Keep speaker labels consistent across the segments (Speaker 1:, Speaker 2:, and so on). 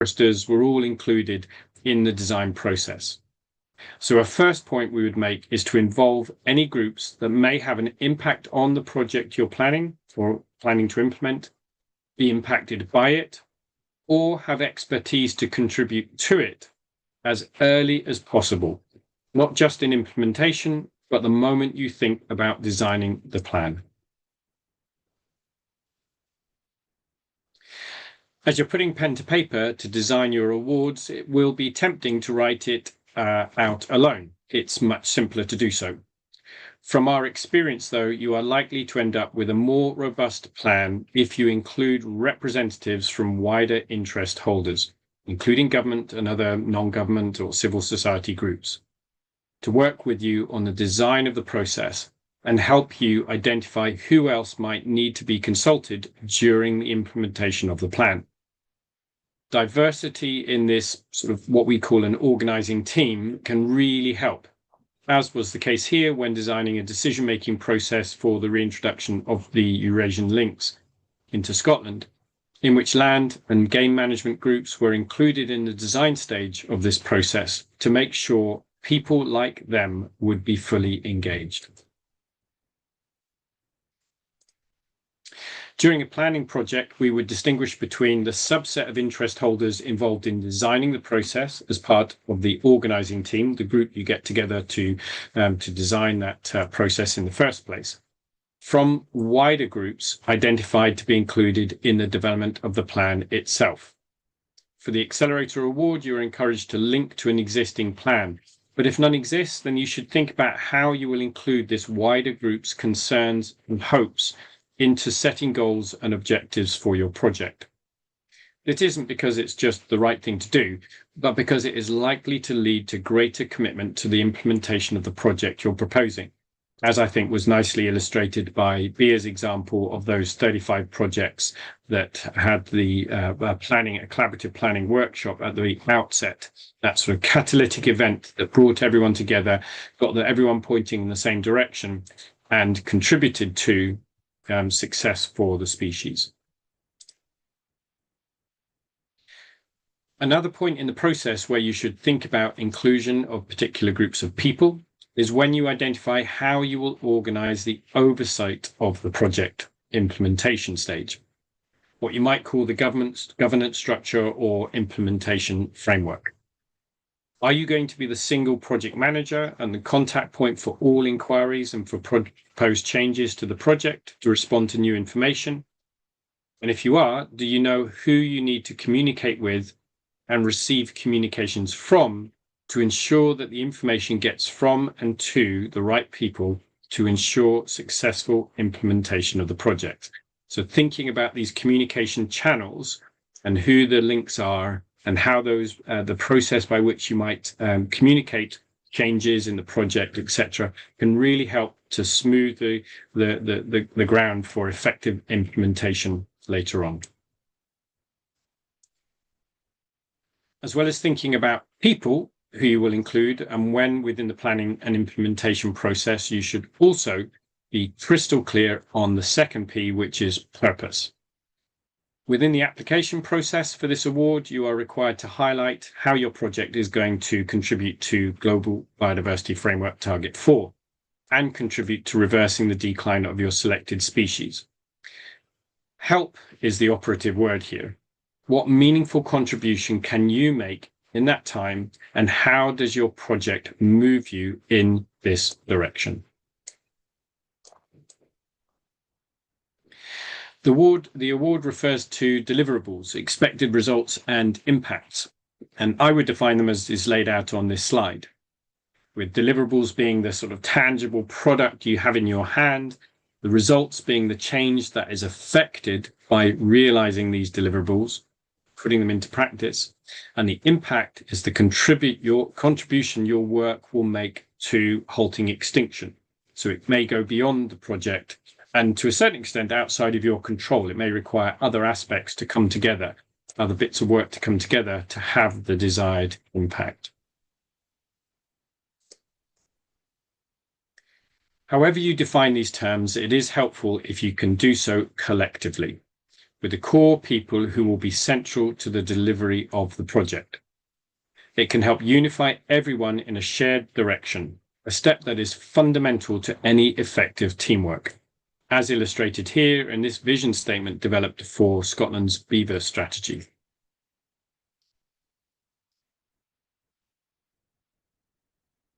Speaker 1: foresters were all included in the design process. So a first point we would make is to involve any groups that may have an impact on the project you're planning or planning to implement, be impacted by it, or have expertise to contribute to it as early as possible, not just in implementation, but the moment you think about designing the plan. As you're putting pen to paper to design your awards, it will be tempting to write it out alone. It's much simpler to do so. From our experience, though, you are likely to end up with a more robust plan if you include representatives from wider interest holders, including government and other non-government or civil society groups, to work with you on the design of the process and help you identify who else might need to be consulted during the implementation of the plan. Diversity in this sort of what we call an organizing team can really help, as was the case here when designing a decision-making process for the reintroduction of the Eurasian lynx into Scotland, in which land and game management groups were included in the design stage of this process to make sure people like them would be fully engaged. During a planning project, we would distinguish between the subset of interest holders involved in designing the process as part of the organizing team, the group you get together to design that process in the first place, from wider groups identified to be included in the development of the plan itself. For the Accelerator Award, you're encouraged to link to an existing plan. But if none exists, then you should think about how you will include this wider group's concerns and hopes into setting goals and objectives for your project. It isn't because it's just the right thing to do, but because it is likely to lead to greater commitment to the implementation of the project you're proposing, as I think was nicely illustrated by Bia's example of those 35 projects that had the a collaborative planning workshop at the outset, that sort of catalytic event that brought everyone together, got everyone pointing in the same direction, and contributed to success for the species. Another point in the process where you should think about inclusion of particular groups of people is when you identify how you will organize the oversight of the project implementation stage, what you might call the governance structure or implementation framework. Are you going to be the single project manager and the contact point for all inquiries and for proposed changes to the project to respond to new information? And if you are, do you know who you need to communicate with and receive communications from to ensure that the information gets from and to the right people to ensure successful implementation of the project? So thinking about these communication channels and who the links are and how those the process by which you might communicate changes in the project, etc., can really help to smooth the ground for effective implementation later on. As well as thinking about people who you will include and when within the planning and implementation process, you should also be crystal clear on the second P, which is purpose. Within the application process for this award, you are required to highlight how your project is going to contribute to Global Biodiversity Framework Target 4 and contribute to reversing the decline of your selected species. Help is the operative word here. What meaningful contribution can you make in that time, and how does your project move you in this direction? The award refers to deliverables, expected results, and impacts, and I would define them as is laid out on this slide, with deliverables being the sort of tangible product you have in your hand, the results being the change that is affected by realizing these deliverables, putting them into practice, and the impact is the contribution your work will make to halting extinction. So it may go beyond the project and to a certain extent outside of your control. It may require other aspects to come together, other bits of work to come together to have the desired impact. However you define these terms, it is helpful if you can do so collectively. with the core people who will be central to the delivery of the project. It can help unify everyone in a shared direction, a step that is fundamental to any effective teamwork, as illustrated here in this vision statement developed for Scotland's Beaver strategy.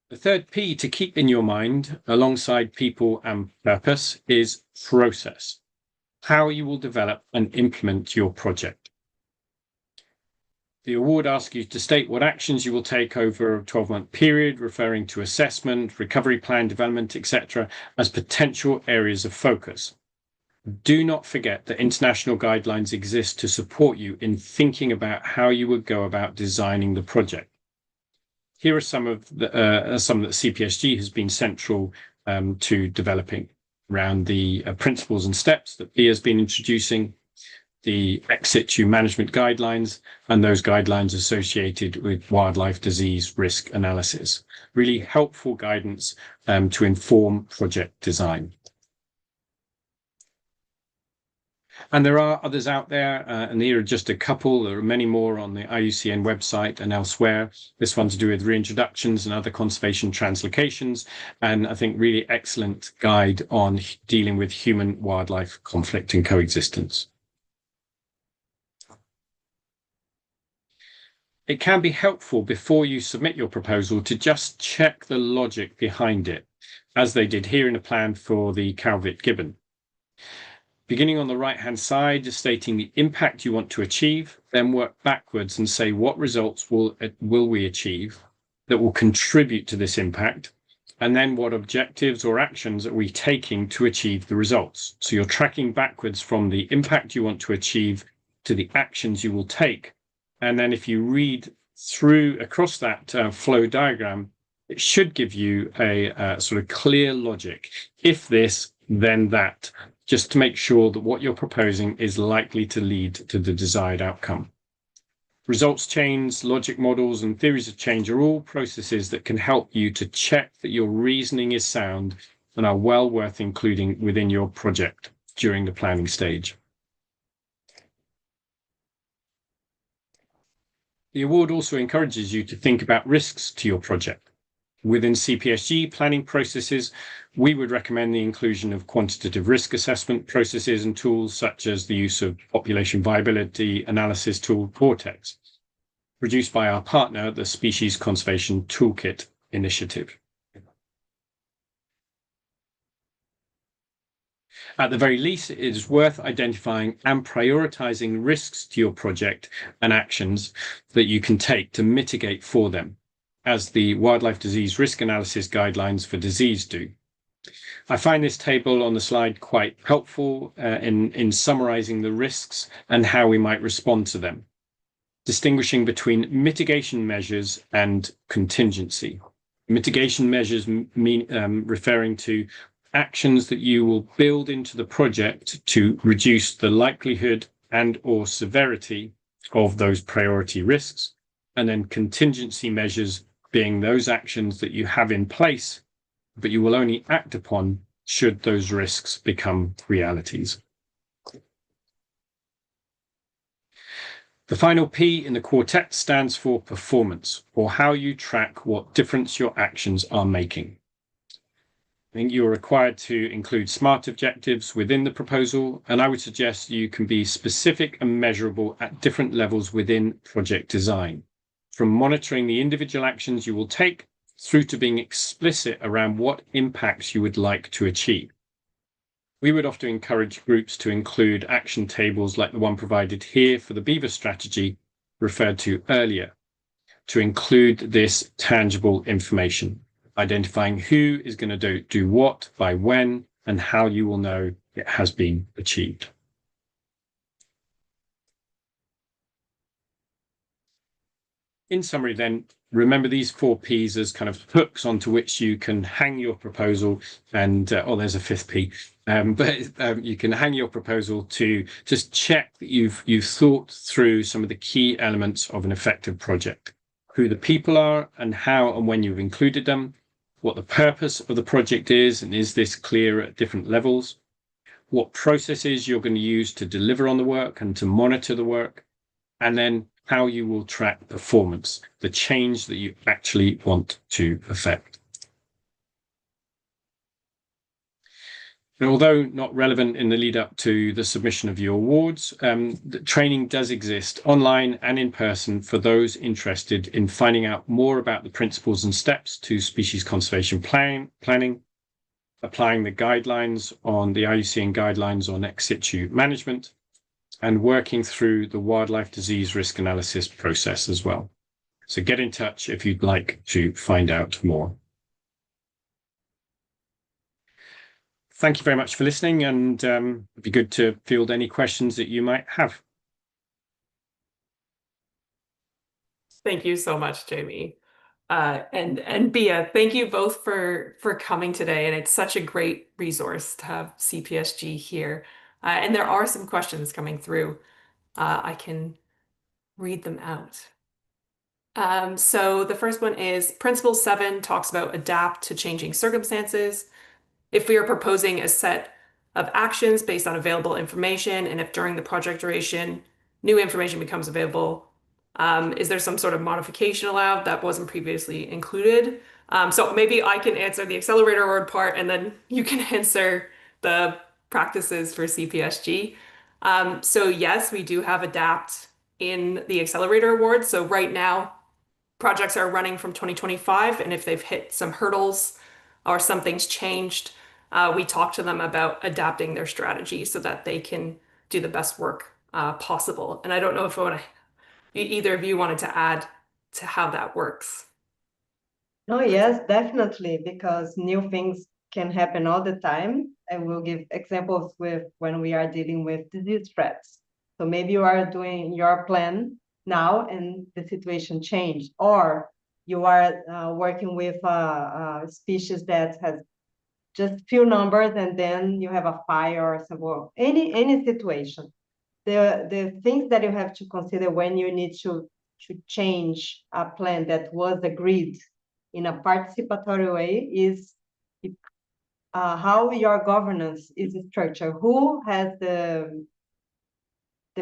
Speaker 1: The third P to keep in your mind, alongside people and purpose, is process. How you will develop and implement your project. The award asks you to state what actions you will take over a 12-month period, referring to assessment, recovery plan development, etc., as potential areas of focus. Do not forget that international guidelines exist to support you in thinking about how you would go about designing the project. Here are some that CPSG has been central to developing around the principles and steps that BIA has been introducing, the ex situ management guidelines, and those guidelines associated with wildlife disease risk analysis. Really helpful guidance to inform project design. And there are others out there, and here are just a couple. There are many more on the IUCN website and elsewhere. This one to do with reintroductions and other conservation translocations, and I think really excellent guide on dealing with human-wildlife conflict and coexistence. It can be helpful before you submit your proposal to just check the logic behind it, as they did here in a plan for the Calvert Gibbon. Beginning on the right-hand side, stating the impact you want to achieve, then work backwards and say what results will we achieve that will contribute to this impact, and then what objectives or actions are we taking to achieve the results. So you're tracking backwards from the impact you want to achieve to the actions you will take. And then if you read through across that flow diagram, it should give you a sort of clear logic. If this, then that, just to make sure that what you're proposing is likely to lead to the desired outcome. Results chains, logic models, and theories of change are all processes that can help you to check that your reasoning is sound and are well worth including within your project during the planning stage. The award also encourages you to think about risks to your project. Within CPSG planning processes, we would recommend the inclusion of quantitative risk assessment processes and tools such as the use of population viability analysis tool Vortex, produced by our partner, the Species Conservation Toolkit Initiative. At the very least, it is worth identifying and prioritizing risks to your project and actions that you can take to mitigate for them, as the Wildlife Disease Risk Analysis Guidelines for Disease do. I find this table on the slide quite helpful in summarizing the risks and how we might respond to them, distinguishing between mitigation measures and contingency. Mitigation measures mean referring to actions that you will build into the project to reduce the likelihood and or severity of those priority risks, and then contingency measures being those actions that you have in place, but you will only act upon should those risks become realities. The final P in the quartet stands for performance, or how you track what difference your actions are making. I think you're required to include SMART objectives within the proposal, and I would suggest you can be specific and measurable at different levels within project design, from monitoring the individual actions you will take through to being explicit around what impacts you would like to achieve. We would often encourage groups to include action tables like the one provided here for the Beaver strategy referred to earlier, to include this tangible information, identifying who is going to do what, by when, and how you will know it has been achieved. In summary then, remember these 4 Ps as kind of hooks onto which you can hang your proposal, and there's a 5th P, but you can hang your proposal to just check that you've thought through some of the key elements of an effective project, who the people are and how and when you've included them, what the purpose of the project is, and is this clear at different levels, what processes you're going to use to deliver on the work and to monitor the work, and then how you will track performance, the change that you actually want to affect. And although not relevant in the lead up to the submission of your awards, the training does exist online and in person for those interested in finding out more about the principles and steps to species conservation planning, applying the guidelines on the IUCN guidelines on ex situ management, and working through the wildlife disease risk analysis process as well. So get in touch if you'd like to find out more. Thank you very much for listening, and it'd be good to field any questions that you might have.
Speaker 2: Thank you so much, Jamie. And Bia, thank you both for coming today. And it's such a great resource to have CPSG here. And there are some questions coming through. I can read them out. So the first one is Principle 7 talks about adapt to changing circumstances. If we are proposing a set of actions based on available information, and if during the project duration new information becomes available, is there some sort of modification allowed that wasn't previously included? So maybe I can answer the accelerator award part, and then you can answer the practices for CPSG. So yes, we do have adapt in the accelerator award. So right now, projects are running from 2025, and if they've hit some hurdles or something's changed, we talk to them about adapting their strategy so that they can do the best work possible. And I don't know if either of you wanted to add to how that works.
Speaker 3: Oh, yes, definitely, because new things can happen all the time. And we'll give examples with when we are dealing with disease threats. So maybe you are doing your plan now and the situation changed, or you are working with a species that has just few numbers and then you have a fire or something, or any situation. The things that you have to consider when you need to change a plan that was agreed in a participatory way is how your governance is structured. Who has the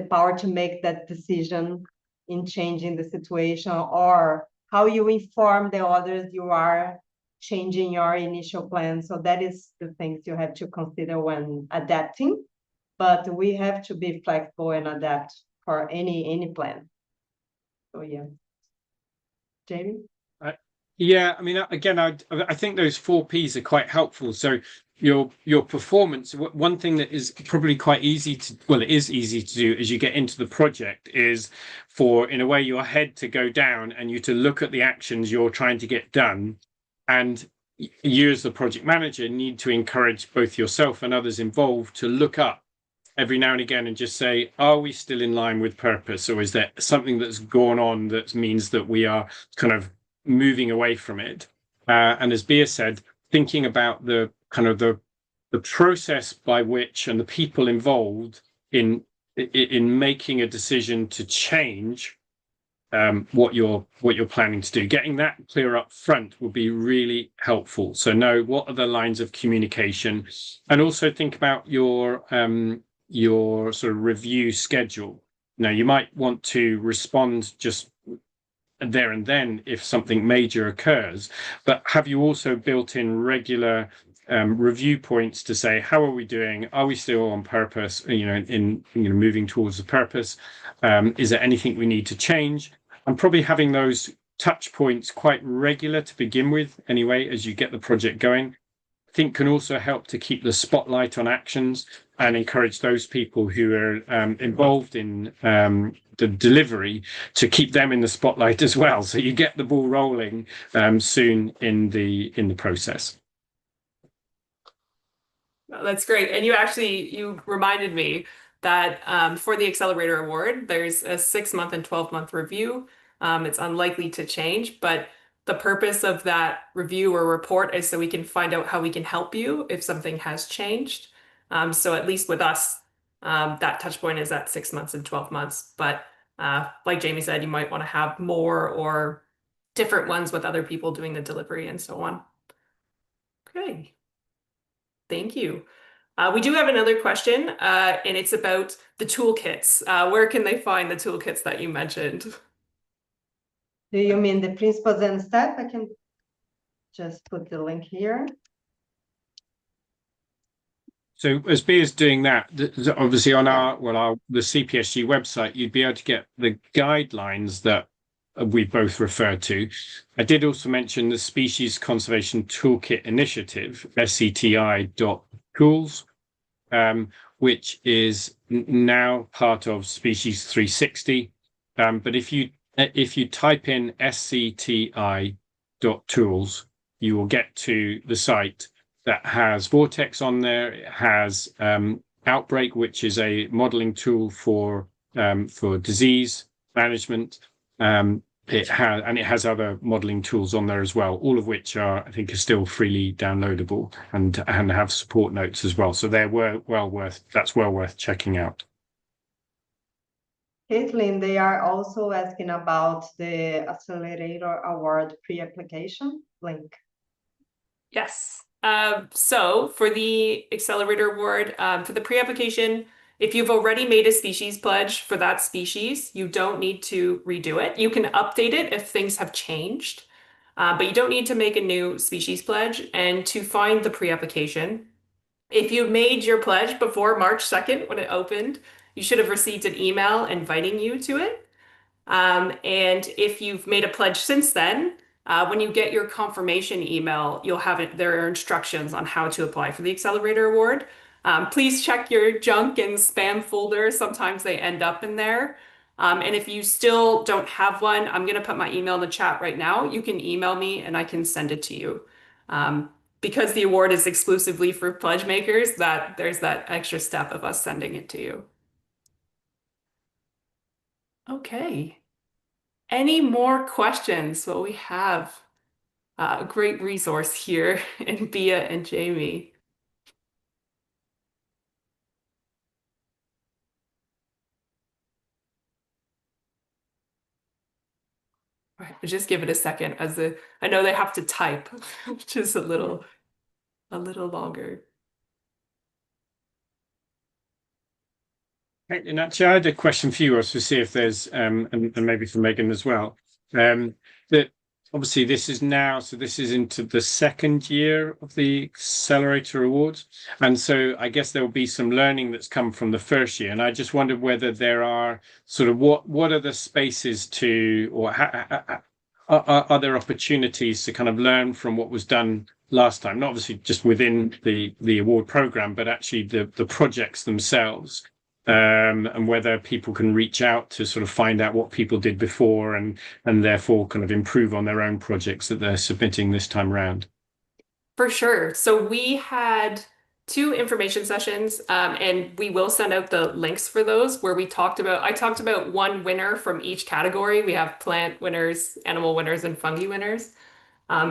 Speaker 3: power to make that decision in changing the situation, or how you inform the others you are changing your initial plan. So that is the things you have to consider when adapting. But we have to be flexible and adapt for any plan. So yeah, Jamie.
Speaker 1: Yeah, I mean, again, I think those 4 Ps are quite helpful. So your performance, one thing that is probably quite easy to, well, it is easy to do as you get into the project, is for, in a way, your head to go down and you to look at the actions you're trying to get done. And you as the project manager need to encourage both yourself and others involved to look up every now and again and just say, are we still in line with purpose? Or is there something that's gone on that means that we are kind of moving away from it? And as Bia said, thinking about the kind of the process by which and the people involved in making a decision to change what you're planning to do. Getting that clear up front will be really helpful. So know what are the lines of communication, and also think about your sort of review schedule. Now, you might want to respond just there and then if something major occurs, but have you also built in regular review points to say, how are we doing? Are we still on purpose, in moving towards the purpose? Is there anything we need to change? And probably having those touch points quite regular to begin with anyway, as you get the project going, I think can also help to keep the spotlight on actions and encourage those people who are involved in the delivery to keep them in the spotlight as well. So you get the ball rolling soon in the process.
Speaker 2: That's great. And you reminded me that for the Accelerator Award, there's a 6-month and 12-month review. It's unlikely to change, but the purpose of that review or report is so we can find out how we can help you if something has changed. So at least with us, that touch point is at 6 months and 12 months. But like Jamie said, you might want to have more or different ones with other people doing the delivery and so on. Okay. Thank you. We do have another question, and it's about the toolkits. Where can they find the toolkits that you mentioned?
Speaker 3: Do you mean the principles and steps? I can just put the link here.
Speaker 1: So as B is doing that, obviously on the CPSG website, you'd be able to get the guidelines that we both refer to. I did also mention the Species Conservation Toolkit Initiative, SCTI.tools, which is now part of Species 360. But if you type in SCTI.tools, you will get to the site that has Vortex on there. It has Outbreak, which is a modeling tool for disease management. It has other modeling tools on there as well, all of which I think are still freely downloadable and have support notes as well. So they're well worth checking out.
Speaker 3: Caitlin, they are also asking about the Accelerator Award pre-application link.
Speaker 2: Yes. So for the Accelerator Award, for the pre-application, if you've already made a species pledge for that species, you don't need to redo it. You can update it if things have changed, but you don't need to make a new species pledge. And to find the pre-application, if you made your pledge before March 2nd when it opened, you should have received an email inviting you to it. And if you've made a pledge since then, when you get your confirmation email, you'll have it. There are instructions on how to apply for the Accelerator Award. Please check your junk and spam folder. Sometimes they end up in there. And if you still don't have one, I'm going to put my email in the chat right now. You can email me and I can send it to you. Because the award is exclusively for pledge makers, that there's that extra step of us sending it to you. Okay. Any more questions? Well, we have a great resource here in Bia and Jamie. All right, just give it a second I know they have to type, which is a little longer.
Speaker 1: And actually, I had a question for you, also, to see if there's, and maybe for Megan as well. That obviously this is into the second year of the Accelerator Awards, and so I guess there will be some learning that's come from the first year. And I just wondered whether there are sort of what are the spaces to, or are there opportunities to kind of learn from what was done last time? Not obviously just within the award program, but actually the projects themselves. And whether people can reach out to sort of find out what people did before and therefore kind of improve on their own projects that they're submitting this time around.
Speaker 2: For sure. So we had 2 information sessions, and we will send out the links for those where I talked about one winner from each category. We have plant winners, animal winners, and fungi winners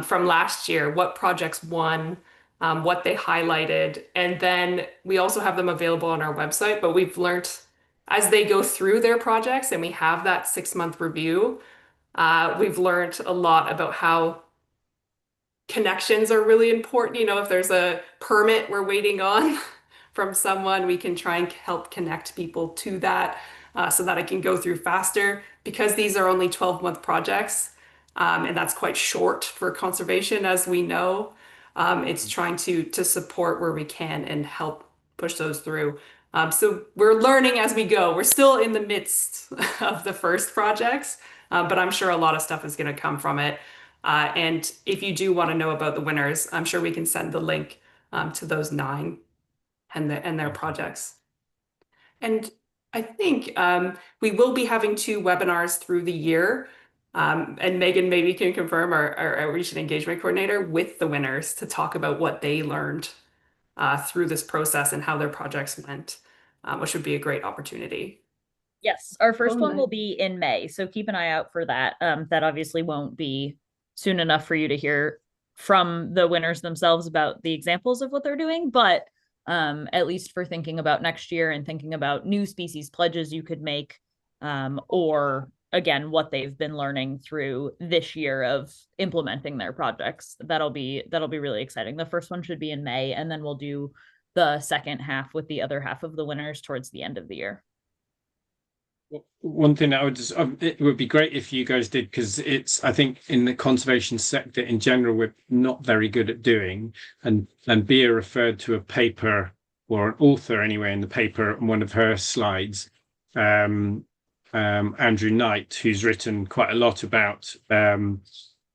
Speaker 2: from last year, what projects won, what they highlighted. And then we also have them available on our website, but we've learned as they go through their projects and we have that 6-month review, we've learned a lot about how connections are really important. You know, if there's a permit we're waiting on from someone, we can try and help connect people to that so that it can go through faster, because these are only 12-month projects. And that's quite short for conservation, as we know. It's trying to support where we can and help push those through. So we're learning as we go. We're still in the midst of the first projects, but I'm sure a lot of stuff is going to come from it. And if you do want to know about the winners, I'm sure we can send the link to those 9 and their projects. And I think we will be having 2 webinars through the year. And Megan maybe can confirm, our outreach and engagement coordinator, with the winners to talk about what they learned through this process and how their projects went, which would be a great opportunity.
Speaker 4: Yes, our first one will be in May, so keep an eye out for that. That obviously won't be soon enough for you to hear from the winners themselves about the examples of what they're doing, but at least for thinking about next year and thinking about new species pledges you could make, or again, what they've been learning through this year of implementing their projects. That'll be really exciting. The first one should be in May, and then we'll do the second half with the other half of the winners towards the end of the year.
Speaker 1: One thing I would just, it would be great if you guys did, because I think in the conservation sector in general, we're not very good at doing, and Bea referred to a paper, or an author anyway, in the paper on one of her slides, Andrew Knight, who's written quite a lot about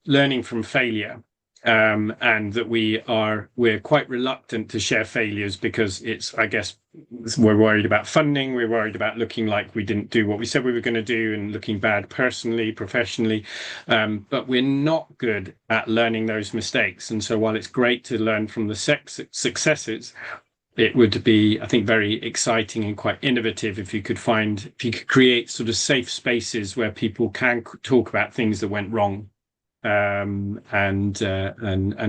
Speaker 1: learning from failure. And that we're quite reluctant to share failures because I guess we're worried about funding, we're worried about looking like we didn't do what we said we were going to do and looking bad personally, professionally, but we're not good at learning those mistakes. And so while it's great to learn from the successes, it would be, I think, very exciting and quite innovative if you could create sort of safe spaces where people can talk about things that went wrong. And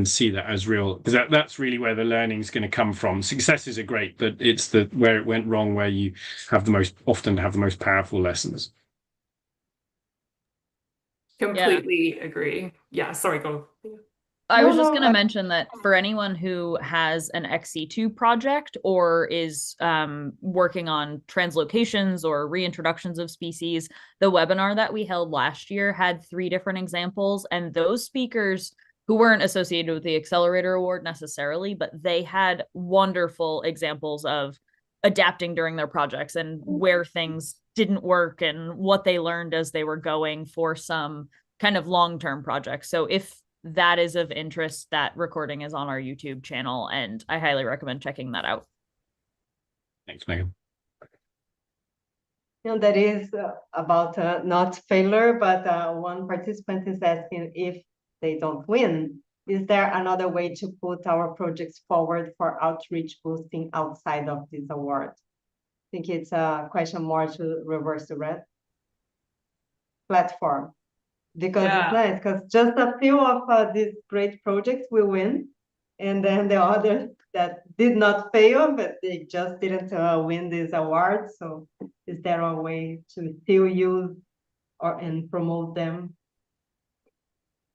Speaker 1: see that as real, because that's really where the learning is going to come from. Successes are great, but it's where it went wrong where you often have the most powerful lessons.
Speaker 2: Completely agree. Yeah, sorry, go.
Speaker 4: I was just going to mention that for anyone who has an XC2 project or is working on translocations or reintroductions of species, the webinar that we held last year had 3 different examples, and those speakers who weren't associated with the Accelerator Award necessarily, but they had wonderful examples of adapting during their projects and where things didn't work and what they learned as they were going for some kind of long-term projects. So if that is of interest, that recording is on our YouTube channel, and I highly recommend checking that out.
Speaker 1: Thanks, Megan.
Speaker 3: That is about not failure, but one participant is asking if they don't win, is there another way to put our projects forward for outreach boosting outside of this award? I think it's a question more to Reverse the Red platform. Because it's nice, because just a few of these great projects will win, and then the others that did not fail, but they just didn't win this award. So is there a way to still use and promote them?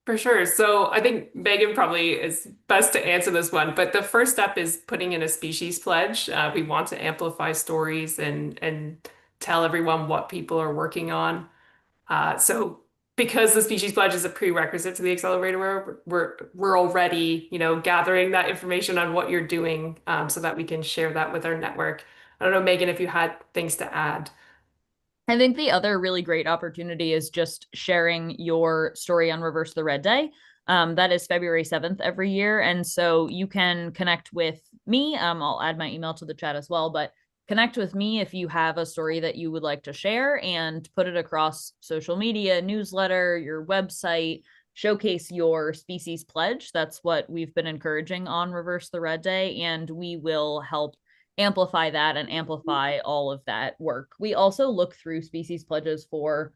Speaker 2: For sure. So I think Megan probably is best to answer this one, but the first step is putting in a species pledge. We want to amplify stories and tell everyone what people are working on. So because the species pledge is a prerequisite to the accelerator, we're already, gathering that information on what you're doing, so that we can share that with our network. I don't know, Megan, if you had things to add.
Speaker 4: I think the other really great opportunity is just sharing your story on Reverse the Red Day. That is February 7th every year. And so you can connect with me. I'll add my email to the chat as well, but connect with me if you have a story that you would like to share and put it across social media, newsletter, your website, showcase your species pledge. That's what we've been encouraging on Reverse the Red Day, and we will help amplify that and amplify all of that work. We also look through species pledges for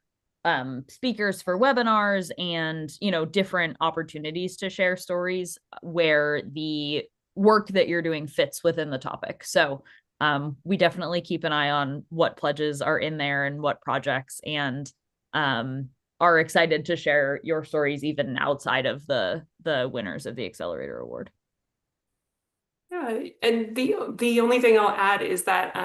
Speaker 4: speakers for webinars and, different opportunities to share stories where the work that you're doing fits within the topic. So we definitely keep an eye on what pledges are in there and what projects, and are excited to share your stories even outside of the winners of the Accelerator Award.
Speaker 2: Yeah, and the only thing I'll add is that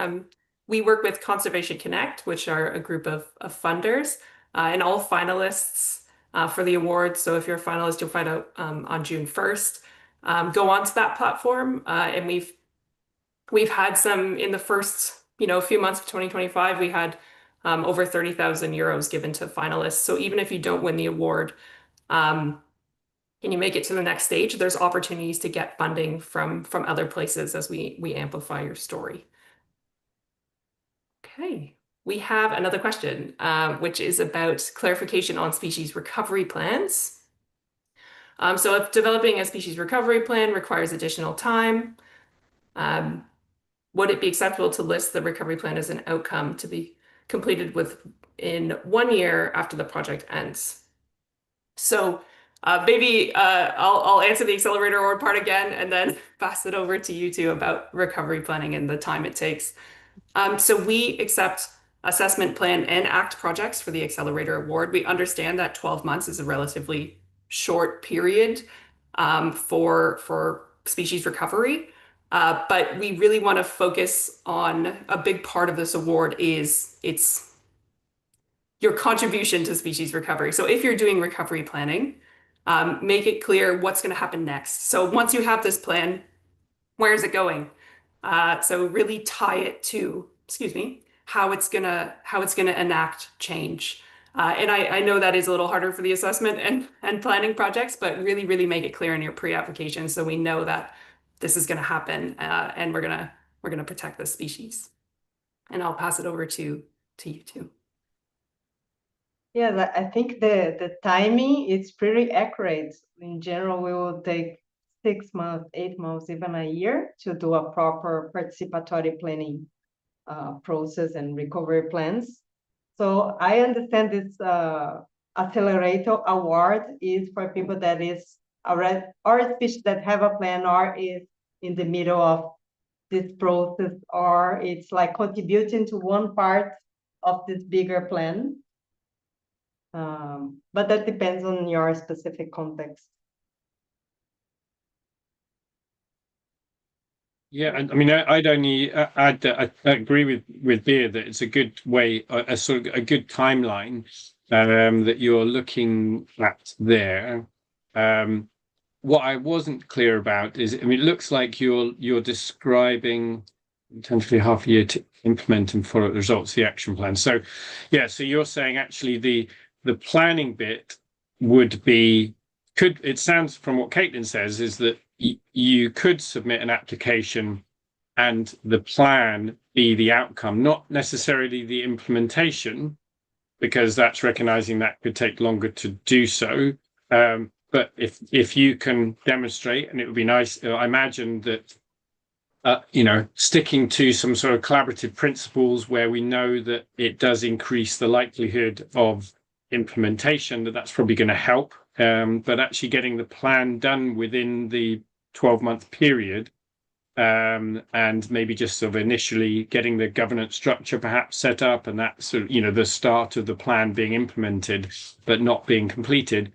Speaker 2: we work with Conservation Connect, which are a group of funders, and all finalists for the award. So if you're a finalist, you'll find out on June 1st. Go onto that platform, and we've had some in the first few months of 2025. We had over 30,000 euros given to finalists. So even if you don't win the award, and you make it to the next stage, there's opportunities to get funding from other places as we amplify your story. Okay, we have another question, which is about clarification on species recovery plans. So if developing a species recovery plan requires additional time, would it be acceptable to list the recovery plan as an outcome to be completed within 1 year after the project ends? So maybe I'll answer the Accelerator Award part again and then pass it over to you two about recovery planning and the time it takes. So we accept assessment plan and ACT projects for the Accelerator Award. We understand that 12 months is a relatively short period for species recovery. But we really want to focus on a big part of this award is it's your contribution to species recovery. So if you're doing recovery planning, make it clear what's going to happen next. So once you have this plan, where is it going? So really tie it to, excuse me, how it's gonna enact change. And I know that is a little harder for the assessment and planning projects, but really make it clear in your pre-application so we know that this is going to happen, and we're gonna protect the species. And I'll pass it over to you two.
Speaker 3: Yeah, I think the timing is pretty accurate. In general, we will take 6 months, 8 months, even a year to do a proper participatory planning process and recovery plans. So I understand this accelerator award is for people that is already, or species that have a plan, or is in the middle of this process, or it's like contributing to one part of this bigger plan. But that depends on your specific context.
Speaker 1: Yeah, I mean, I'd only add that I agree with Bea that it's a good way, a sort of a good timeline that you're looking at there. What I wasn't clear about is, I mean, it looks like you're describing potentially half a year to implement and follow the results of the action plan. So, yeah, so you're saying actually the planning bit would be, it sounds from what Caitlin says is that you could submit an application and the plan be the outcome, not necessarily the implementation, because that's recognizing that could take longer to do so. But if you can demonstrate, and it would be nice, I imagine that sticking to some sort of collaborative principles where we know that it does increase the likelihood of implementation, that's probably going to help. But actually getting the plan done within the 12-month period, and maybe just sort of initially getting the governance structure perhaps set up, and that sort of, the start of the plan being implemented, but not being completed.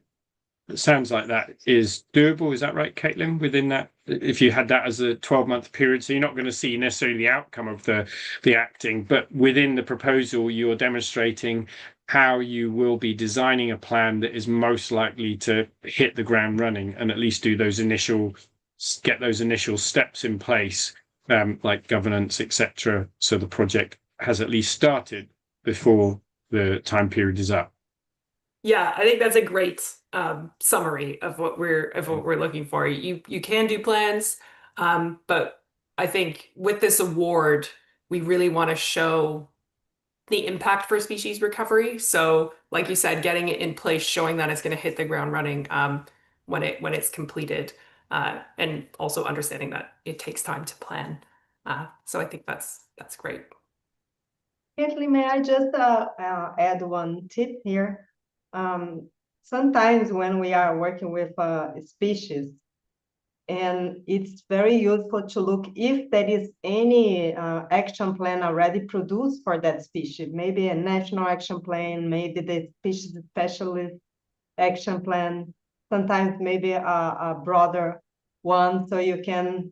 Speaker 1: It sounds like that is doable. Is that right, Caitlin? Within that, if you had that as a 12-month period, so you're not going to see necessarily the outcome of the acting, but within the proposal, you're demonstrating how you will be designing a plan that is most likely to hit the ground running and at least get those initial steps in place, like governance, etc. So the project has at least started before the time period is up.
Speaker 2: Yeah, I think that's a great summary of what we're looking for. You can do plans, but I think with this award, we really want to show the impact for species recovery. So, like you said, getting it in place, showing that it's going to hit the ground running when it's completed, and also understanding that it takes time to plan. So I think that's great.
Speaker 3: Caitlin, may I just add one tip here? Sometimes when we are working with species, and it's very useful to look if there is any action plan already produced for that species, maybe a national action plan, maybe the species specialist action plan, sometimes maybe a broader one, so you can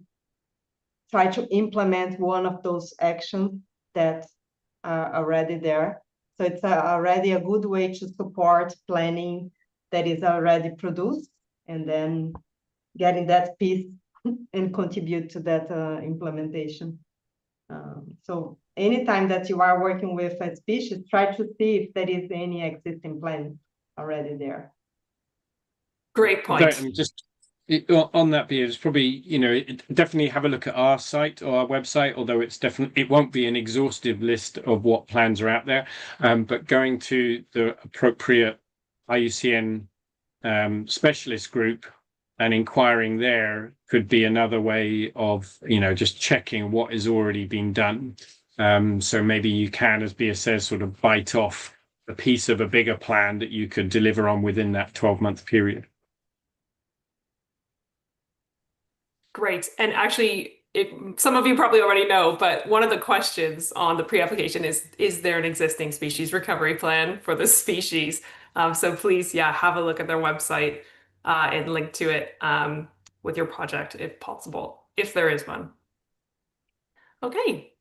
Speaker 3: try to implement one of those actions that are already there. So it's already a good way to support planning that is already produced, and then getting that piece and contribute to that implementation. So anytime that you are working with a species, try to see if there is any existing plan already there.
Speaker 2: Great point.
Speaker 1: Just on that, it's probably, definitely have a look at our site or our website, although it won't be an exhaustive list of what plans are out there. But going to the appropriate IUCN specialist group and inquiring there could be another way of, just checking what is already being done. So maybe you can, as Bea says, sort of bite off a piece of a bigger plan that you could deliver on within that 12-month period.
Speaker 2: Great. And actually, some of you probably already know, but one of the questions on the pre-application is there an existing species recovery plan for the species? So please, have a look at their website and link to it with your project if possible, if there is one. Okay.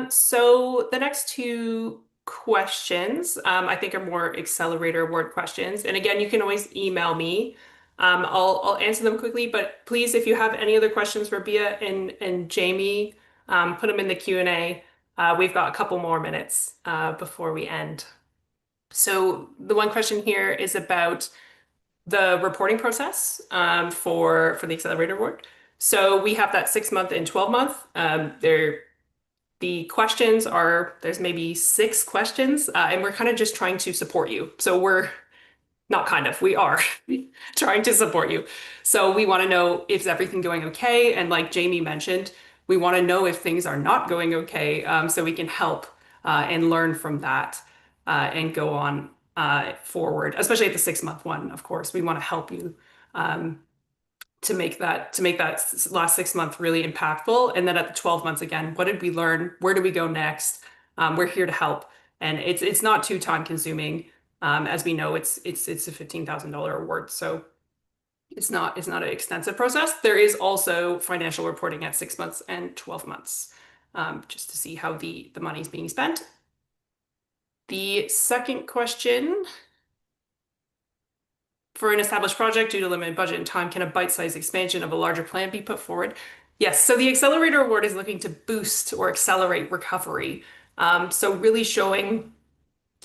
Speaker 2: So the next two questions, I think are more accelerator award questions. And again, you can always email me. I'll answer them quickly, but please, if you have any other questions for Bia and Jamie, put them in the Q&A. We've got a couple more minutes before we end. So the one question here is about the reporting process for the accelerator award. So we have that 6-month and 12-month. The questions are, there's maybe 6 questions, and we're kind of just trying to support you. So we're not kind of, we are trying to support you. So we want to know, is everything going okay? And like Jamie mentioned, we want to know if things are not going okay, so we can help and learn from that and go on forward, especially at the 6-month one, of course. We want to help you to make that last 6 month really impactful. And then at the 12 months again, what did we learn? Where do we go next? We're here to help. And it's not too time consuming. As we know, it's a $15,000 award. So it's not an extensive process. There is also financial reporting at 6 months and 12 months, just to see how the money is being spent. The second question: for an established project, due to limited budget and time, can a bite-sized expansion of a larger plan be put forward? Yes, so the Accelerator Award is looking to boost or accelerate recovery. So really showing,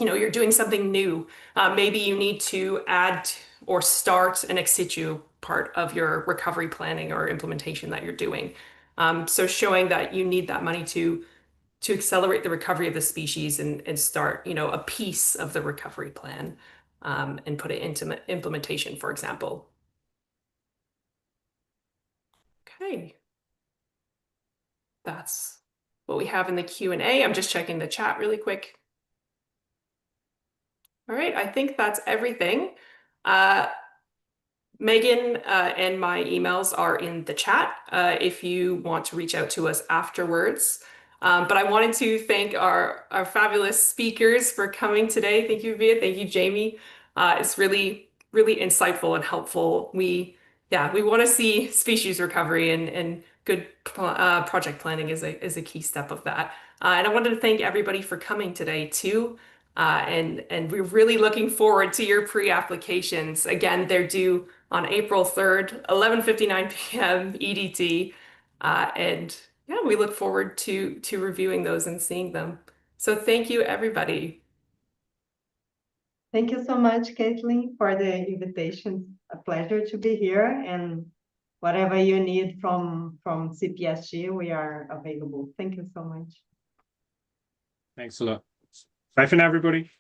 Speaker 2: you're doing something new. Maybe you need to add or start an ex situ part of your recovery planning or implementation that you're doing. So showing that you need that money to accelerate the recovery of the species and start, a piece of the recovery plan. And put it into implementation, for example. Okay. That's what we have in the Q&A. I'm just checking the chat really quick. All right, I think that's everything. Megan and my emails are in the chat if you want to reach out to us afterwards. But I wanted to thank our fabulous speakers for coming today. Thank you, Bia. Thank you, Jamie. It's really, really insightful and helpful. We want to see species recovery, and good project planning is a key step of that. And I wanted to thank everybody for coming today too. And we're really looking forward to your pre-applications. Again, they're due on April 3rd, 11:59 p.m. EDT. And yeah, we look forward to reviewing those and seeing them. So thank you, everybody.
Speaker 3: Thank you so much, Caitlin, for the invitation. A pleasure to be here, and whatever you need from CPSG, we are available. Thank you so much.
Speaker 1: Thanks a lot. Bye for now, everybody.